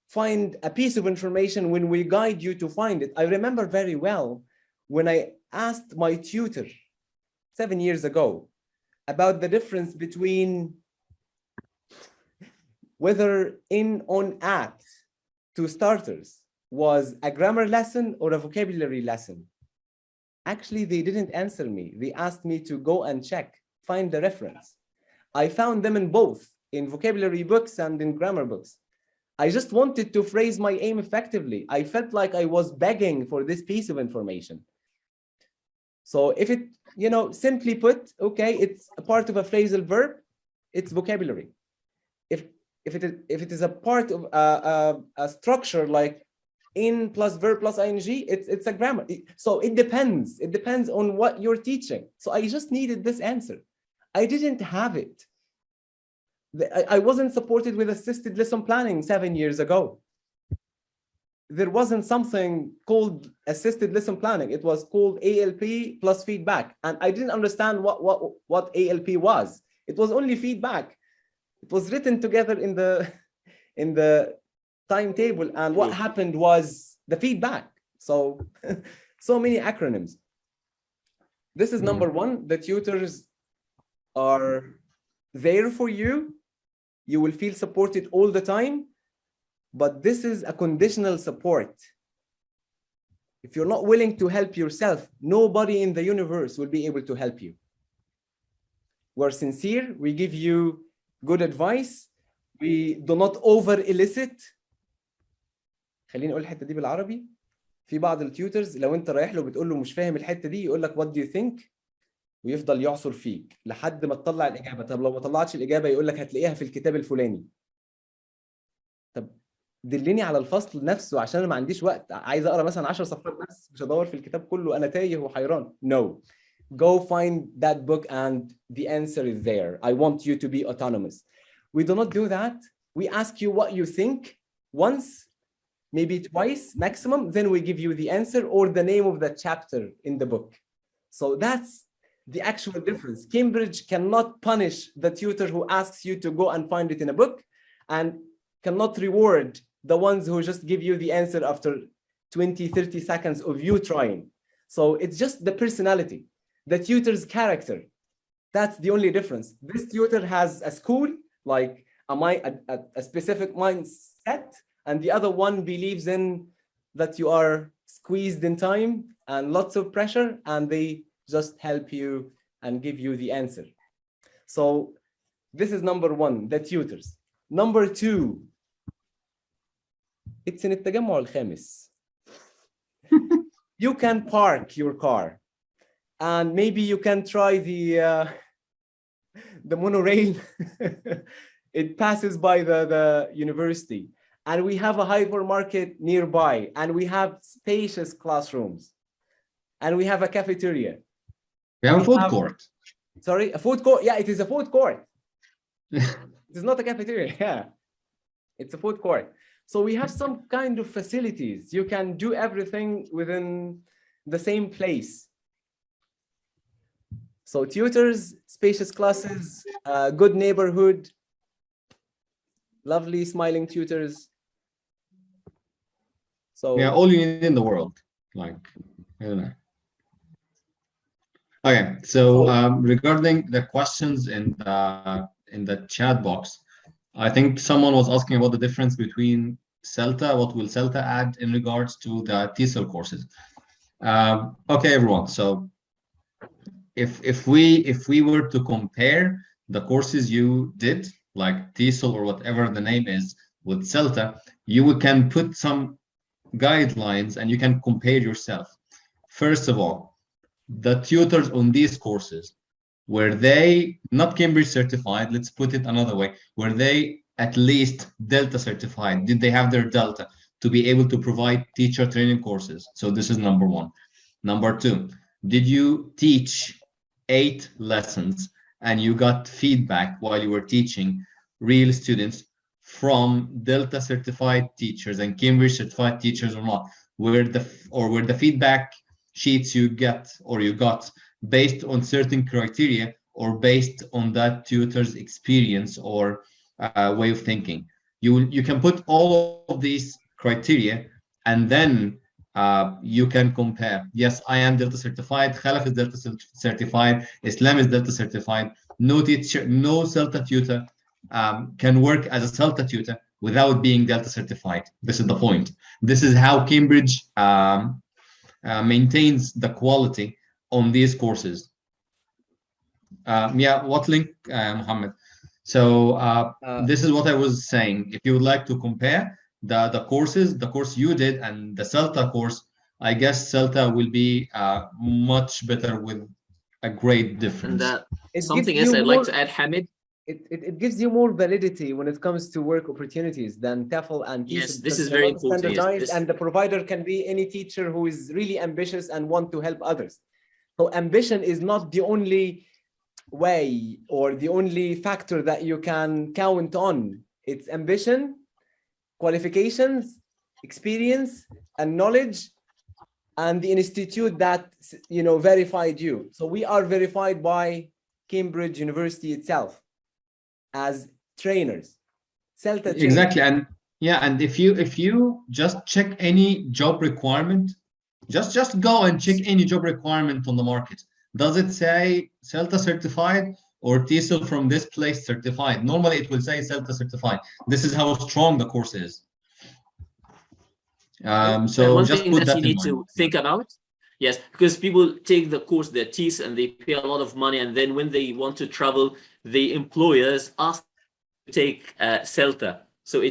find a piece of information when we guide you to find it. I remember very well when I asked my tutor 7 years ago about the difference between whether in-on-at, to starters, was a grammar lesson or a vocabulary lesson. Actually, they didn't answer me. They asked me to go and check, find the reference. I found them in both, in vocabulary books and in grammar books. I just wanted to phrase my aim effectively. I felt like I was begging for this piece of information. So if it, simply put, okay, it's a part of a phrasal verb, it's vocabulary. If it is a part of a structure like in plus verb plus ing, it's a grammar. So it depends. It depends on what you're teaching. So I just needed this answer. I didn't have it. I wasn't supported with assisted lesson planning 7 years ago. There wasn't something called assisted lesson planning. It was called ALP plus feedback. And I didn't understand what ALP was. It was only feedback. It was written together in the timetable, and what happened was the feedback. So so many acronyms. This is number one. The tutors are there for you. You will feel supported all the time, but this is a conditional support. If you're not willing to help yourself, nobody in the universe will be able to help you. We're sincere. We give you good advice. We do not over elicit. خليني اقول الحته دي بالعربي. في بعض التيوترز لو انت رايح له بتقول له مش فاهم الحته دي، يقول لك what do you think ويفضل يعصر فيك لحد ما تطلع الاجابه. طب لو ما طلعتش الاجابه يقول لك هتلاقيها في الكتاب الفلاني. طب دلني على الفصل نفسه عشان انا ما عنديش وقت، عايز اقرا مثلا 10 صفحات بس، مش هدور في الكتاب كله، انا تايه وحيران. No. Go find that book and the answer is there. I want you to be autonomous. We do not do that. We ask you what you think once, maybe twice maximum, then we give you the answer or the name of the chapter in the book. So that's the actual difference. Cambridge cannot punish the tutor who asks you to go and find it in a book, and cannot reward the ones who just give you the answer after 20, 30 seconds of you trying. So it's just the personality. the tutor's character. That's the only difference. This tutor has a school, like a specific mindset, and the other one believes in that you are squeezed in time and lots of pressure, and they just help you and give you the answer. So this is number one, the tutors. Number two, it's in التجمع الخامس. You can park your car, and maybe you can try the monorail. It passes by the university, and we have a hypermarket nearby, and we have spacious classrooms, and we have a cafeteria. We have a food court. Sorry, a food court. Yeah, it is a food court. It is not a cafeteria. Yeah, it's a food court. So we have some kind of facilities. You can do everything within the same place. So tutors, spacious classes, good neighborhood, lovely smiling tutors. So yeah, all you need in the world. Like, I don't know. Okay, so regarding the questions in the chat box, I think someone was asking about the difference between CELTA. What will CELTA add in regards to the TESOL courses? Okay, everyone. So if we were to compare the courses you did, like TESOL or whatever the name is, with CELTA, you can put some guidelines and you can compare yourself. First of all, the tutors on these courses, were they not Cambridge certified? Let's put it another way. Were they at least Delta certified? Did they have their Delta to be able to provide teacher training courses? So this is number one. Number two, did you teach 8 lessons and you got feedback while you were teaching real students from Delta certified teachers and Cambridge certified teachers or not? Were the feedback sheets you got based on certain criteria or based on that tutor's experience or way of thinking? You can put all of these criteria and then you can compare. Yes, I am Delta certified, Khalaf is Delta certified, Islam is Delta certified. No teacher, no CELTA tutor can work as a CELTA tutor without being Delta certified. This is the point. This is how Cambridge maintains the quality on these courses. Yeah, what link, Mohammed? So this is what I was saying. If you would like to compare the courses, the course you did and the CELTA course, I guess CELTA will be much better with a great difference. And something else I'd like to add, Hamid. It gives you more validity when it comes to work opportunities than TEFL and TESOL. Yes, this is very important. Yes, and the provider can be any teacher who is really ambitious and want to help others. So ambition is not the only way or the only factor that you can count on. It's ambition, qualifications, experience, and knowledge, and the institute that verified you. So we are verified by Cambridge University itself as trainers. CELTA trainers. Exactly, and yeah, and if you just check any job requirement, just go and check any job requirement on the market. Does it say CELTA certified or TESOL from this place certified? Normally it will say CELTA certified. This is how strong the course is. So one just thing put that that you need in to mind. think about, yes, because people take the course, their TESOL, and they pay a lot of money, and then when they want to travel, the employers ask to take CELTA. So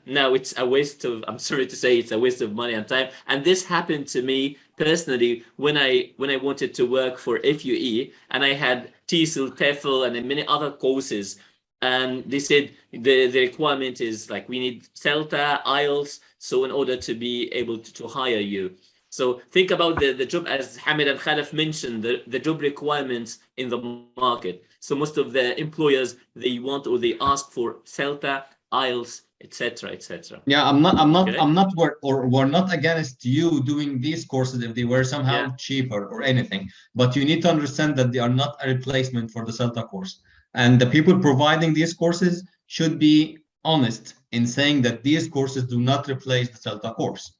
now it's a waste of, I'm sorry to say, it's a waste of money and time. And this happened to me personally when I wanted to work for FUE, and I had TESOL, TEFL, and many other courses. And they said the requirement is like, we need CELTA, IELTS, so in order to be able to hire you. So think about the job, as Hamid and Khalaf mentioned, the job requirements in the market. So most of the employers, they want or they ask for CELTA, IELTS, etc., etc. Yeah, we're not against you doing these courses if they were somehow cheaper or anything, but you need to understand that they are not a replacement for the CELTA course. And the people providing these courses should be honest in saying that these courses do not replace the CELTA course.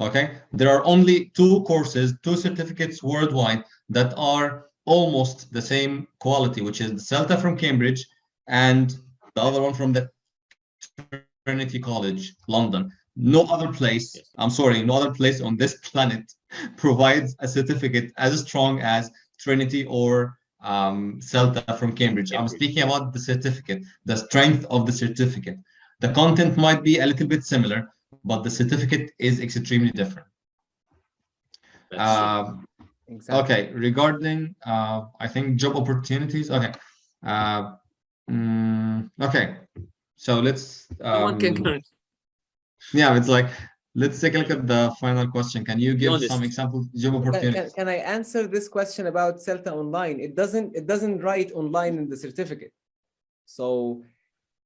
Okay, there are only 2 courses, 2 certificates worldwide that are almost the same quality, which is the CELTA from Cambridge and the other one from the Trinity College, London. No other place, Yes. I'm sorry, no other place on this planet provides a certificate as strong as Trinity or CELTA from Cambridge. I'm speaking about the certificate, the strength of the certificate. The content might be a little bit similar, but the certificate is extremely different. That's true. Exactly. Okay, regarding, I think job opportunities. Okay. Okay. So let's, Someone can yeah, it's like, let's take a look at the final question. Can you be give honest. some example job opportunities? Can I answer this question about CELTA online? It doesn't write online in the certificate. So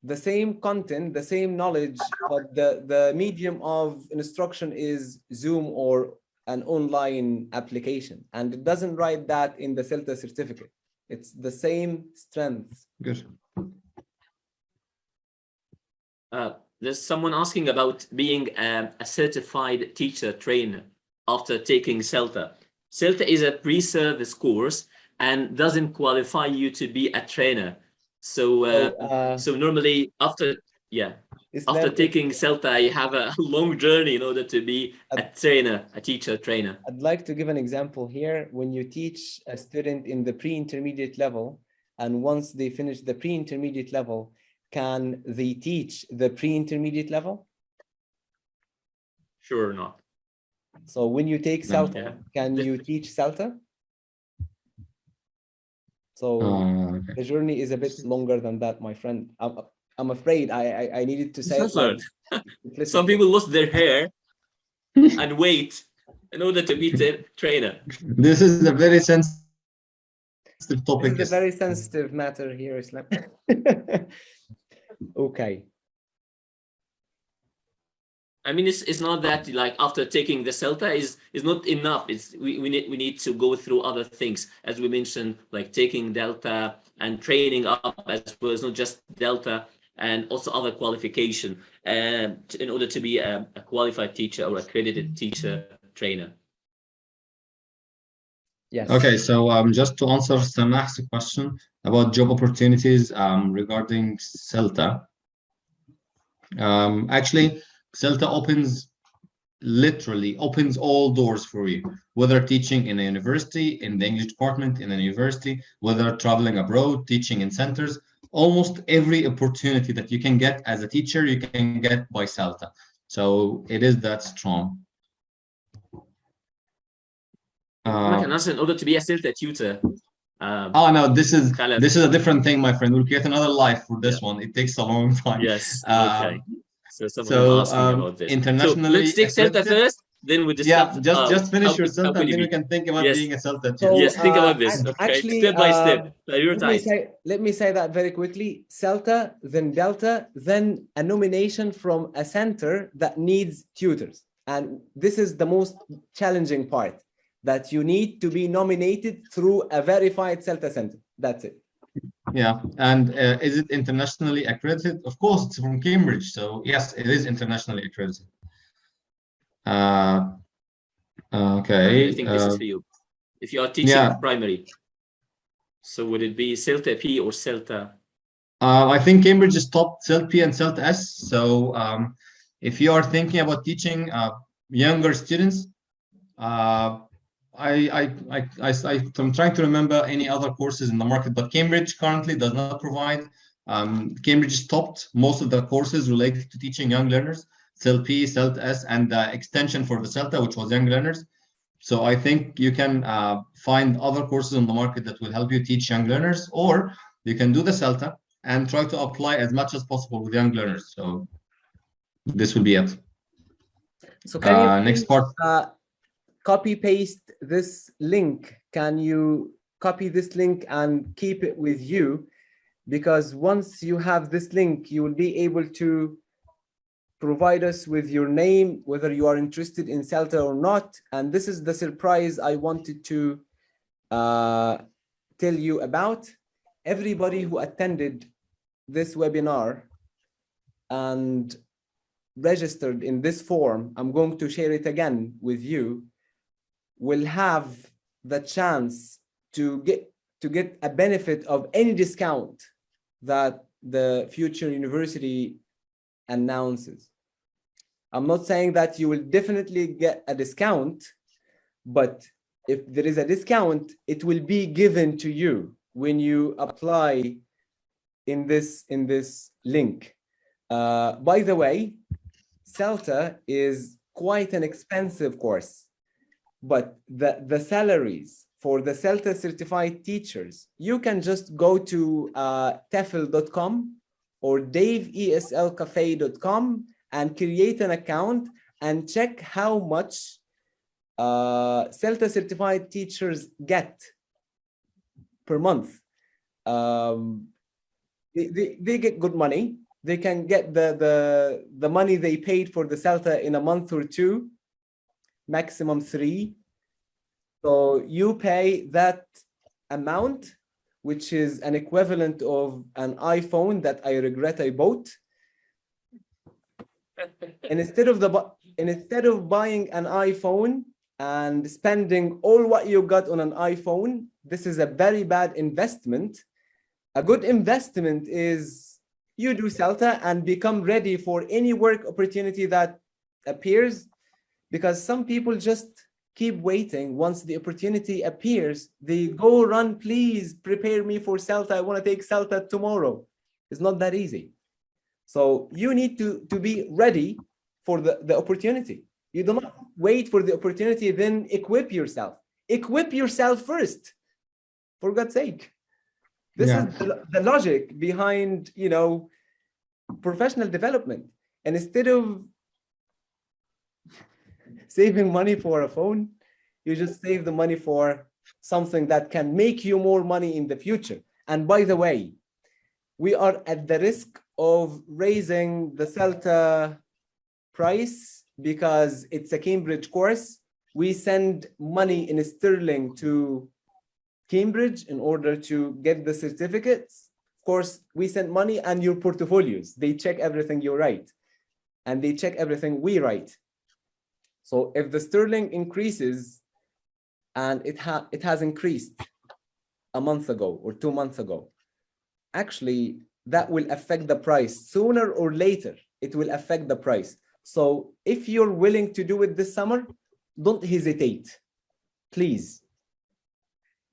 the same content, the same knowledge, but the medium of instruction is Zoom or an online application. And it doesn't write that in the CELTA certificate. It's the same strength. Good. There's someone asking about being a certified teacher trainer after taking CELTA. CELTA is a pre-service course and doesn't qualify you to be a trainer. So, so normally after taking CELTA, you have a long journey in order to be a trainer, a teacher trainer. I'd like to give an example here. When you teach a student in the pre-intermediate level, and once they finish the pre-intermediate level, can they teach the pre-intermediate level? Sure not. So when you take CELTA, Yeah. can you teach CELTA? So Okay. the journey is a bit longer than that, my friend. I'm afraid I needed to say it. Some people lost their hair and weight in order to be a trainer. This is a very sensitive topic. This is a very sensitive matter here, Islam. Okay. I mean, it's not that like after taking the CELTA is not enough. It's we need to go through other things, as we mentioned, like taking Delta and training up as well as not just Delta, and also other qualification in order to be a qualified teacher or accredited teacher trainer. Yes. Okay, so just to answer Samah's question about job opportunities regarding CELTA. Actually, CELTA literally opens all doors for you, whether teaching in a university, in the English department, in a university, whether traveling abroad, teaching in centers. Almost every opportunity that you can get as a teacher, you can get by CELTA. So it is that strong. In order to be a CELTA tutor. Oh no, this is a different thing, my friend. We'll create another life for this one. It takes a long time. Yes. Okay. So someone asking about this. Internationally, so let's take CELTA first, then we discuss. Yeah, just finish your CELTA, and then we can think about being a CELTA tutor. Yes, think about this. Okay, actually, step by step. Let me say that very quickly. CELTA, then Delta, then a nomination from a center that needs tutors. And this is the most challenging part, that you need to be nominated through a verified CELTA center. That's it. Yeah, and is it internationally accredited? Of course, it's from Cambridge, so yes, it is internationally accredited. Okay. I think this is for you. If you are teaching primary, so would it be CELTA P or CELTA? I think Cambridge is top CELTA P and CELTA S. So if you are thinking about teaching younger students, I'm trying to remember any other courses in the market, but Cambridge currently does not provide. Cambridge stopped most of the courses related to teaching young learners, CELTA P, CELTA S, and the extension for the CELTA, which was young learners. So I think you can find other courses on the market that will help you teach young learners, or you can do the CELTA and try to apply as much as possible with young learners. So this will be it. So can you next part? Copy paste this link. Can you copy this link and keep it with you? Because once you have this link, you will be able to provide us with your name, whether you are interested in CELTA or not. And this is the surprise I wanted to tell you about. Everybody who attended this webinar and registered in this form, I'm going to share it again with you, will have the chance to get a benefit of any discount that the future university announces. I'm not saying that you will definitely get a discount, but if there is a discount, it will be given to you when you apply in this link. By the way, CELTA is quite an expensive course, but the salaries for the CELTA certified teachers, you can just go to tefl.com or daveeslcafe.com and create an account and check how much CELTA certified teachers get per month. They get good money. They can get the money they paid for the CELTA in a month or two, maximum 3. So you pay that amount, which is an equivalent of an iPhone that I regret I bought. And instead of buying an iPhone and spending all what you got on an iPhone, this is a very bad investment. A good investment is you do CELTA and become ready for any work opportunity that appears, because some people just keep waiting. Once the opportunity appears, they go run, please prepare me for CELTA. I want to take CELTA tomorrow. It's not that easy. So you need to be ready for the opportunity. You do not wait for the opportunity, then equip yourself. Equip yourself first, for God's sake. This is the logic behind, professional development. And instead of saving money for a phone, you just save the money for something that can make you more money in the future. And by the way, we are at the risk of raising the CELTA price because it's a Cambridge course. We send money in sterling to Cambridge in order to get the certificates. Of course, we send money and your portfolios. They check everything you write, and they check everything we write. So if the sterling increases, and it has increased a month ago or 2 months ago, actually that will affect the price. Sooner or later, it will affect the price. So if you're willing to do it this summer, don't hesitate, please.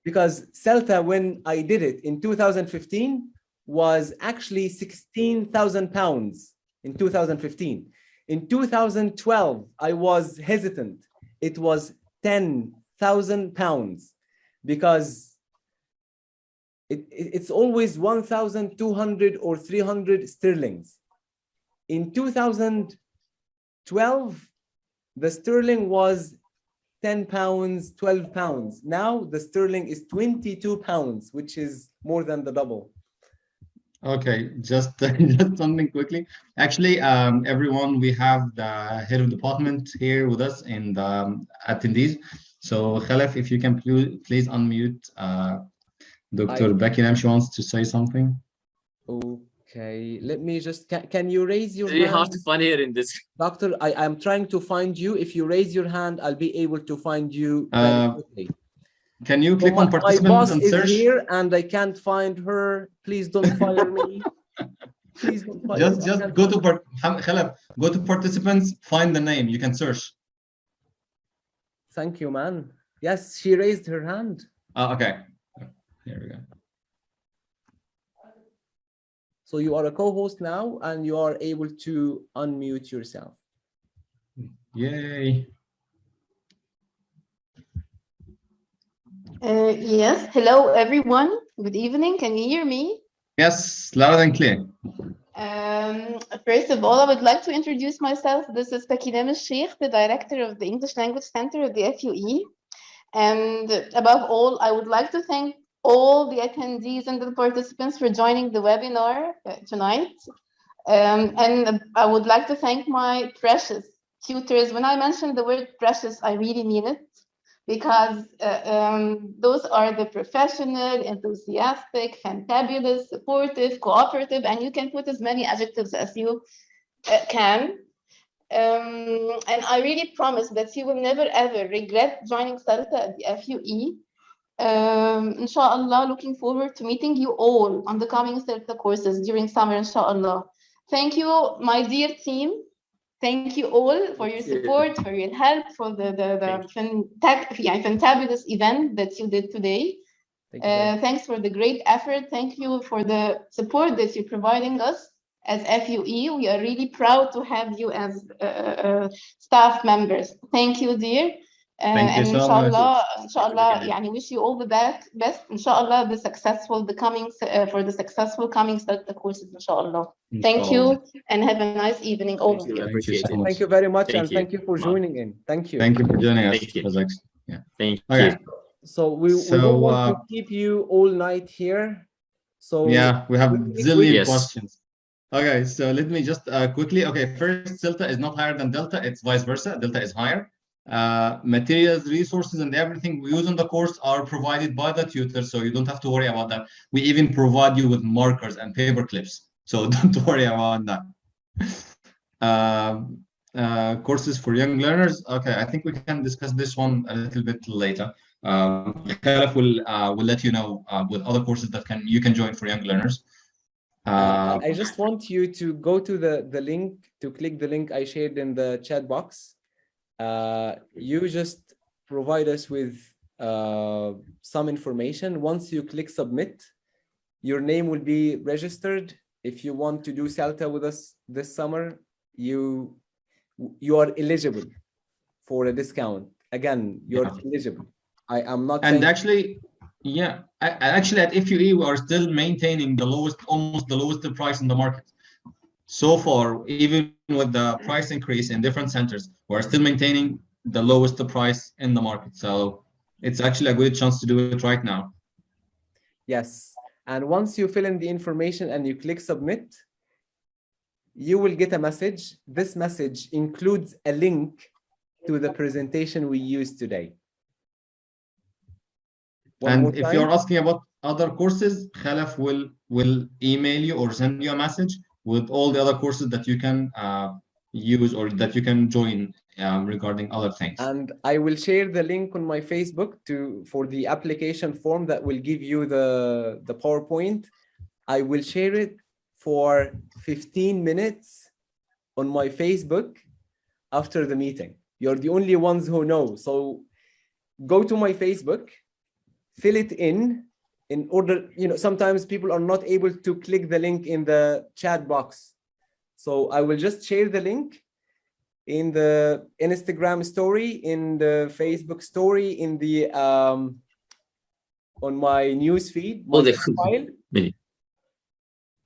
Because CELTA, when I did it in 2015, was actually £16,000 in 2015. In 2012, I was hesitant. It was £10,000 because it's always 1,200 or 300 sterlings. In 2012, the sterling was £10, £12. Now the sterling is £22, which is more than the double. Okay, just something quickly. Actually, everyone, we have the head of department here with us in the attendees. So Khalaf, if you can please unmute Dr. Bekinam. She wants to say something. Okay, let me just, can you raise your hand? It's really hard hand? to find here in this. Doctor, I'm trying to find you. If you raise your hand, I'll be able to find you very quickly. Can you click on participants my boss and is search? Here and I can't find her. Please don't fire me. Please don't fire me. Just go to Khalaf, go to participants, find the name. You can search. Thank you, man. Yes, she raised her hand. Okay. Here we go. So you are a co-host now, and you are able to unmute yourself. Yay. Yes. Hello, everyone. Good evening. Can you hear me? Yes, loud and clear. First of all, I would like to introduce myself. This is Bekinam Sheikh, the director of the English Language Center of the FUE. And above all, I would like to thank all the attendees and the participants for joining the webinar tonight. And I would like to thank my precious tutors. When I mention the word precious, I really mean it, because those are the professional, enthusiastic, fantabulous, supportive, cooperative, and you can put as many adjectives as you can. And I really promise that you will never ever regret joining Salta at the FUE. Inshallah, looking forward to meeting you all on the coming Salta courses during summer, inshallah. Thank you, my dear team. Thank you all for your support, for your help, for the fantabulous event that you did today. Thanks for the great effort. Thank you for the support that you're providing us as FUE. We are really proud to have you as staff members. Thank you, dear. Thank you and so much. inshallah, يعني wish you all the best. Inshallah, the successful coming Salta courses, inshallah. Thank you, and have a nice evening, all of you. Appreciate it. Thank you very much, Thank and you. thank you for joining in. Thank you. Thank you for joining us. Thank you. Yeah. Thank Okay. you. So we don't want to keep you all night here. So yeah, we have zillion Yes. questions. Okay, so let me just quickly. Okay, first, Delta is not higher than Delta. It's vice versa. Delta is higher. Materials, resources, and everything we use in the course are provided by the tutor, so you don't have to worry about that. We even provide you with markers and paper clips, so don't worry about that. Courses for young learners. Okay, I think we can discuss this one a little bit later. Khalaf will let you know with other courses that you can join for young learners. I just want you to go to the link, to click the link I shared in the chat box. You just provide us with some information. Once you click submit, your name will be registered. If you want to do Salta with us this summer, you are eligible for a discount. Again, you're eligible. I am not and saying... actually, yeah, actually at FUE we are still maintaining the lowest, almost the lowest price in the market. So far, even with the price increase in different centers, we're still maintaining the lowest price in the market. So it's actually a good chance to do it right now. Yes. And once you fill in the information and you click submit, you will get a message. This message includes a link to the presentation we used today. And if you're asking about other courses, Khalaf will email you or send you a message with all the other courses that you can use or that you can join regarding other things. And I will share the link on my Facebook for the application form that will give you the PowerPoint. I will share it for 15 minutes on my Facebook after the meeting. You're the only ones who know. So go to my Facebook, fill it in order, sometimes people are not able to click the link in the chat box. So I will just share the link in the Instagram story, in the Facebook story, in the on my news feed, my profile,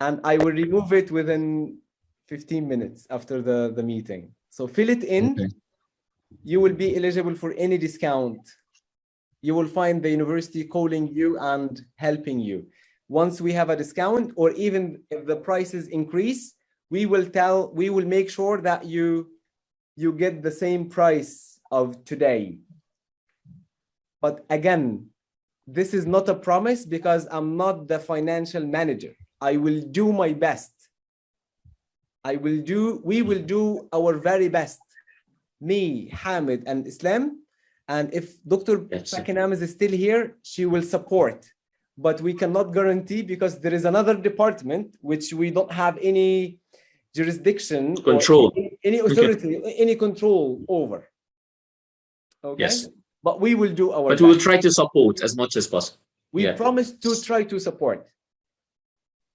and I will remove it within 15 minutes after the meeting. So fill it in. Okay. You will be eligible for any discount. You will find the university calling you and helping you. Once we have a discount, or even if the prices increase, we will make sure that you get the same price of today. But again, this is not a promise because I'm not the financial manager. I will do my best. We will do our very best. Me, Hamid, and Islam. And if Dr. Pakinam is still here, she will support. But we cannot guarantee because there is another department which we don't have any jurisdiction, control, any authority, any control over. Okay. Yes. But we will do our best. But we will try to support as much as possible. We promise to try to support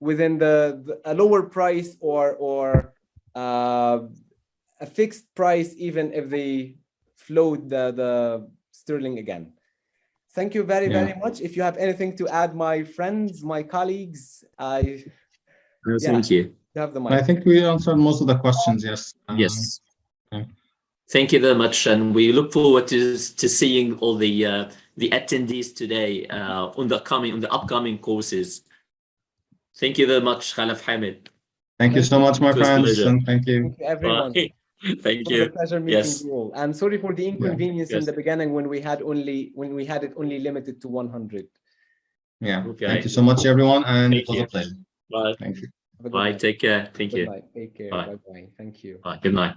within a lower price or a fixed price, even if they float the sterling again. Thank you very much. If you have anything to add, my friends, my colleagues, thank you. You have the mic. I think we answered most of the questions. Yes. Yes. Okay. Thank you very much, and we look forward to seeing all the attendees today on the upcoming courses. Thank you very much, Khalaf Hamid. Thank you so much, my friends, and thank you. Thank you, everyone. Thank you. It was a pleasure meeting you all. And sorry for the inconvenience in the beginning when we had it only limited to 100. Yeah. Okay. Thank you so much, everyone, and it was a pleasure. Bye. Thank you. Bye. Take care. Thank you. Take care. Bye. Bye. Thank you. Bye. Good night.